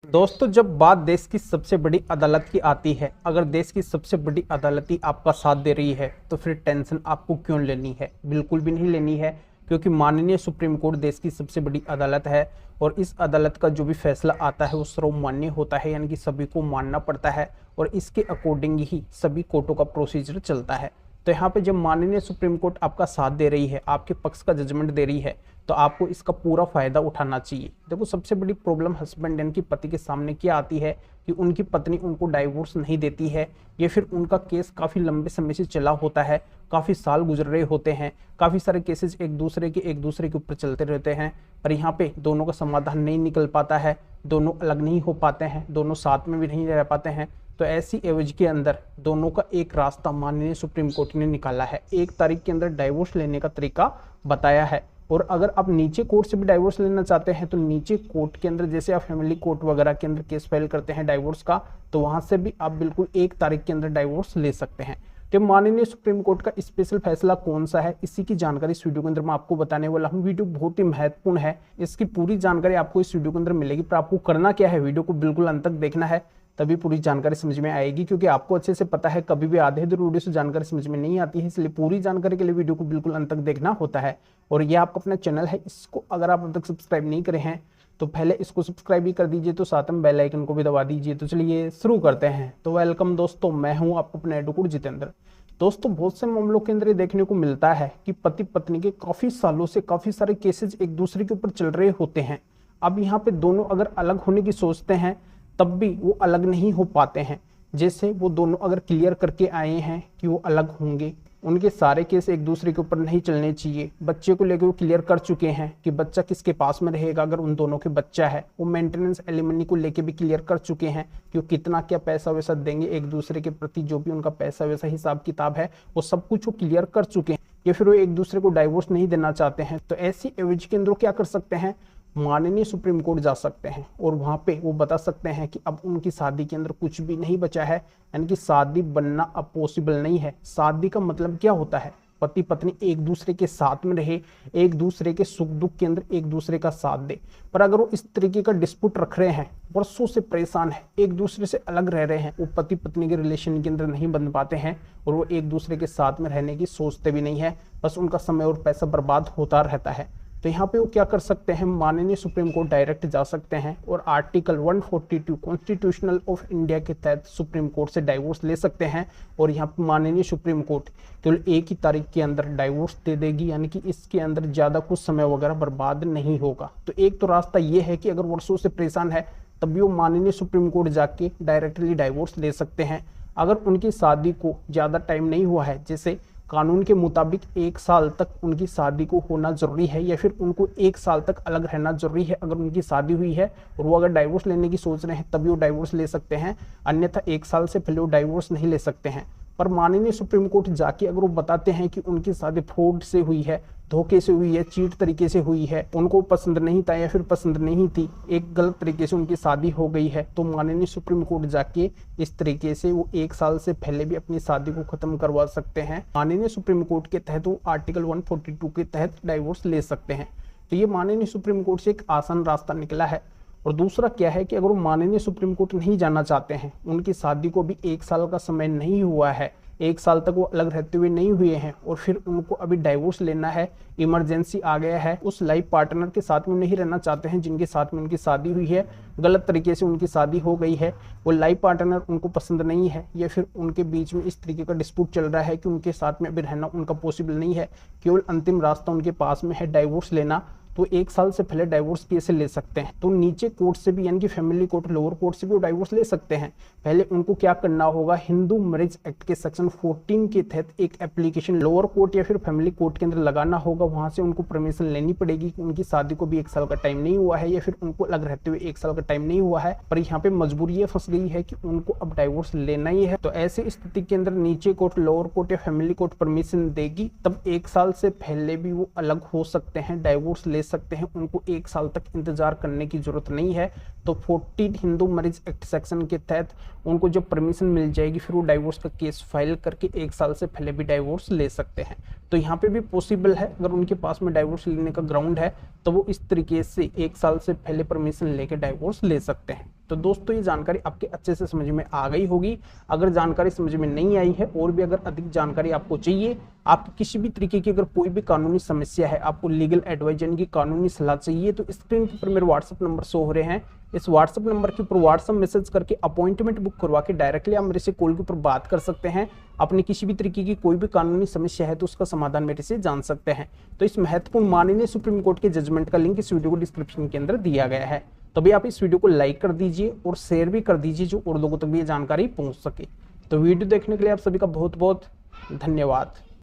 दोस्तों, जब बात देश की सबसे बड़ी अदालत की आती है, अगर देश की सबसे बड़ी अदालत ही आपका साथ दे रही है तो फिर टेंशन आपको क्यों लेनी है? बिल्कुल भी नहीं लेनी है, क्योंकि माननीय सुप्रीम कोर्ट देश की सबसे बड़ी अदालत है और इस अदालत का जो भी फैसला आता है वो सर्वमान्य होता है, यानी कि सभी को मानना पड़ता है और इसके अकॉर्डिंग ही सभी कोर्टों का प्रोसीजर चलता है। तो यहाँ पे जब माननीय सुप्रीम कोर्ट आपका साथ दे रही है, आपके पक्ष का जजमेंट दे रही है, तो आपको इसका पूरा फायदा उठाना चाहिए। देखो, सबसे बड़ी प्रॉब्लम हस्बैंड यानी कि पति के सामने क्या आती है कि उनकी पत्नी उनको डाइवोर्स नहीं देती है, या फिर उनका केस काफ़ी लंबे समय से चला होता है, काफ़ी साल गुजर रहे होते हैं, काफ़ी सारे केसेस एक दूसरे के ऊपर चलते रहते हैं, पर यहाँ पे दोनों का समाधान नहीं निकल पाता है, दोनों अलग नहीं हो पाते हैं, दोनों साथ में भी नहीं रह पाते हैं। तो ऐसी एवज के अंदर दोनों का एक रास्ता माननीय सुप्रीम कोर्ट ने निकाला है। 1 तारीख के अंदर डाइवोर्स लेने का तरीका बताया है। और अगर आप नीचे कोर्ट से भी डाइवोर्स लेना चाहते हैं तो नीचे कोर्ट के अंदर, जैसे आप फैमिली कोर्ट वगैरह के अंदर केस फाइल करते हैं डाइवोर्स का, तो वहां से भी आप बिल्कुल 1 तारीख के अंदर डाइवोर्स ले सकते हैं। तो माननीय सुप्रीम कोर्ट का स्पेशल फैसला कौन सा है, इसी की जानकारी इस वीडियो के अंदर मैं आपको बताने वाला हूँ। वीडियो बहुत ही महत्वपूर्ण है, इसकी पूरी जानकारी आपको इस वीडियो के अंदर मिलेगी। पर आपको करना क्या है, वीडियो को बिल्कुल अंत तक देखना है, तभी पूरी जानकारी समझ में आएगी। क्योंकि आपको अच्छे से पता है कभी भी आधे अधूरे वीडियो से जानकारी समझ में नहीं आती है, इसलिए पूरी जानकारी के लिए वीडियो को बिल्कुल अंत तक देखना होता है। और ये आपका अपना चैनल है, इसको अगर आप अब तक सब्सक्राइब नहीं करे हैं तो पहले इसको सब्सक्राइब भी कर दीजिए, तो साथ में बेल आइकन को भी दबा दीजिए। तो चलिए शुरू करते हैं। तो वेलकम दोस्तों, मैं हूं आपको अपना एडवोकेट जितेंद्र। दोस्तों, बहुत से मामलों के अंदर ये देखने को मिलता है कि पति पत्नी के काफी सालों से काफी सारे केसेस एक दूसरे के ऊपर चल रहे होते हैं। अब यहाँ पे दोनों अगर अलग होने की सोचते हैं तब भी वो अलग नहीं हो पाते हैं। जैसे वो दोनों अगर क्लियर करके आए हैं कि वो अलग होंगे, उनके सारे केस एक दूसरे के ऊपर नहीं चलने चाहिए। बच्चे को लेकर वो क्लियर कर चुके हैं कि बच्चा किसके पास में रहेगा अगर उन दोनों के बच्चा है। वो मेंटेनेंस एलिमनी को लेकर भी क्लियर कर चुके हैं कि वो कितना क्या पैसा वैसा देंगे एक दूसरे के प्रति, जो भी उनका पैसा वैसा हिसाब किताब है वो सब कुछ वो क्लियर कर चुके हैं। या फिर वो एक दूसरे को डाइवोर्स नहीं देना चाहते हैं, तो ऐसी एवज के अंदर क्या कर सकते हैं, माननीय सुप्रीम कोर्ट जा सकते हैं और वहां पे वो बता सकते हैं कि अब उनकी शादी के अंदर कुछ भी नहीं बचा है, यानी कि शादी बनना अब पॉसिबल नहीं है। शादी का मतलब क्या होता है, पति पत्नी एक दूसरे के साथ में रहे, एक दूसरे के सुख दुख के अंदर एक दूसरे का साथ दे। पर अगर वो इस तरीके का डिस्प्यूट रख रहे हैं, वर्षों से परेशान है, एक दूसरे से अलग रह रहे हैं, वो पति पत्नी के रिलेशन के अंदर नहीं बन पाते हैं और वो एक दूसरे के साथ में रहने की सोचते भी नहीं है, बस उनका समय और पैसा बर्बाद होता रहता है, तो यहाँ पे वो क्या कर सकते हैं, माननीय सुप्रीम कोर्ट डायरेक्ट जा सकते हैं और आर्टिकल 142 कॉन्स्टिट्यूशनल ऑफ इंडिया के तहत सुप्रीम कोर्ट से डाइवोर्स ले सकते हैं। और यहाँ पे माननीय सुप्रीम कोर्ट केवल 1 ही तारीख के अंदर डाइवोर्स दे देगी, यानी कि इसके अंदर ज़्यादा कुछ समय वगैरह बर्बाद नहीं होगा। तो एक तो रास्ता ये है कि अगर वर्षों से परेशान है तब भी वो माननीय सुप्रीम कोर्ट जाके डायरेक्टली डाइवोर्स ले सकते हैं। अगर उनकी शादी को ज़्यादा टाइम नहीं हुआ है, जैसे कानून के मुताबिक 1 साल तक उनकी शादी को होना जरूरी है, या फिर उनको 1 साल तक अलग रहना जरूरी है अगर उनकी शादी हुई है और वो अगर डाइवोर्स लेने की सोच रहे हैं तभी वो डाइवोर्स ले सकते हैं, अन्यथा 1 साल से पहले वो डाइवोर्स नहीं ले सकते हैं। पर माननीय सुप्रीम कोर्ट जाके अगर वो बताते हैं कि उनकी शादी फ्रॉड से हुई है, धोखे से हुई है, चीट तरीके से हुई है, उनको पसंद नहीं था या फिर पसंद नहीं थी, एक गलत तरीके से उनकी शादी हो गई है, तो माननीय सुप्रीम कोर्ट जाके इस तरीके से वो 1 साल से पहले भी अपनी शादी को खत्म करवा सकते हैं। माननीय सुप्रीम कोर्ट के तहत वो आर्टिकल 142 के तहत डाइवोर्स ले सकते हैं। तो ये माननीय सुप्रीम कोर्ट से एक आसान रास्ता निकला है। और दूसरा क्या है कि अगर वो माननीय सुप्रीम कोर्ट नहीं जाना चाहते हैं, उनकी शादी को भी 1 साल का समय नहीं हुआ है, 1 साल तक वो अलग रहते हुए नहीं हुए हैं और फिर उनको अभी डाइवोर्स लेना है, इमरजेंसी आ गया है, उस लाइफ पार्टनर के साथ में नहीं रहना चाहते हैं जिनके साथ में उनकी शादी हुई है, गलत तरीके से उनकी शादी हो गई है, वो लाइफ पार्टनर उनको पसंद नहीं है, या फिर उनके बीच में इस तरीके का डिस्प्यूट चल रहा है कि उनके साथ में अभी रहना उनका पॉसिबल नहीं है, केवल अंतिम रास्ता उनके पास में है डाइवोर्स लेना, तो 1 साल से पहले डाइवोर्स कैसे ले सकते हैं। तो नीचे कोर्ट से भी, यानी कि फैमिली कोर्ट, लोअर कोर्ट से भी वो डाइवोर्स ले सकते हैं। पहले उनको क्या करना होगा, हिंदू मैरिज एक्ट के सेक्शन 14 के तहत एक एप्लीकेशन लोअर कोर्ट या फिर फैमिली कोर्ट के अंदर लगाना होगा। वहां से उनको परमिशन लेनी पड़ेगी कि उनकी शादी को भी 1 साल का टाइम नहीं हुआ है, या फिर उनको अलग रहते हुए 1 साल का टाइम नहीं हुआ है, पर यहाँ पे मजबूरी ये फंस गई है कि उनको अब डाइवोर्स लेना ही है। तो ऐसी स्थिति के अंदर नीचे कोर्ट, लोअर कोर्ट या फैमिली कोर्ट परमिशन देगी, तब 1 साल से पहले भी वो अलग हो सकते हैं, डाइवोर्स ले सकते हैं, उनको 1 साल तक इंतजार करने की जरूरत नहीं है। तो 14 हिंदू मैरिज एक्ट सेक्शन के तहत उनको जब परमिशन मिल जाएगी फिर वो डाइवोर्स का केस फाइल करके 1 साल से पहले भी डाइवोर्स ले सकते हैं। तो यहाँ पे भी पॉसिबल है, अगर उनके पास में डाइवोर्स लेने का ग्राउंड है तो वो इस तरीके से 1 साल से पहले परमिशन लेके डाइवोर्स ले सकते हैं। तो दोस्तों ये जानकारी आपके अच्छे से समझ में आ गई होगी। अगर जानकारी समझ में नहीं आई है और भी अगर अधिक जानकारी आपको चाहिए, आपकी किसी भी तरीके की अगर कोई भी कानूनी समस्या है, आपको लीगल एडवाइस यानी कि कानूनी सलाह चाहिए, तो स्क्रीन के ऊपर मेरे व्हाट्सएप नंबर शो हो रहे हैं। इस व्हाट्सएप नंबर के ऊपर व्हाट्सएप मैसेज करके अपॉइंटमेंट बुक करवा के डायरेक्टली आप मेरे से कॉल के ऊपर बात कर सकते हैं। अपनी किसी भी तरीके की कोई भी कानूनी समस्या है तो उसका समाधान मेरे से जान सकते हैं। तो इस महत्वपूर्ण माननीय सुप्रीम कोर्ट के जजमेंट का लिंक इस वीडियो को डिस्क्रिप्शन के अंदर दिया गया है। तभी आप इस वीडियो को लाइक कर दीजिए और शेयर भी कर दीजिए जो और लोगों तक भी ये जानकारी पहुंच सके। तो वीडियो देखने के लिए आप सभी का बहुत बहुत धन्यवाद।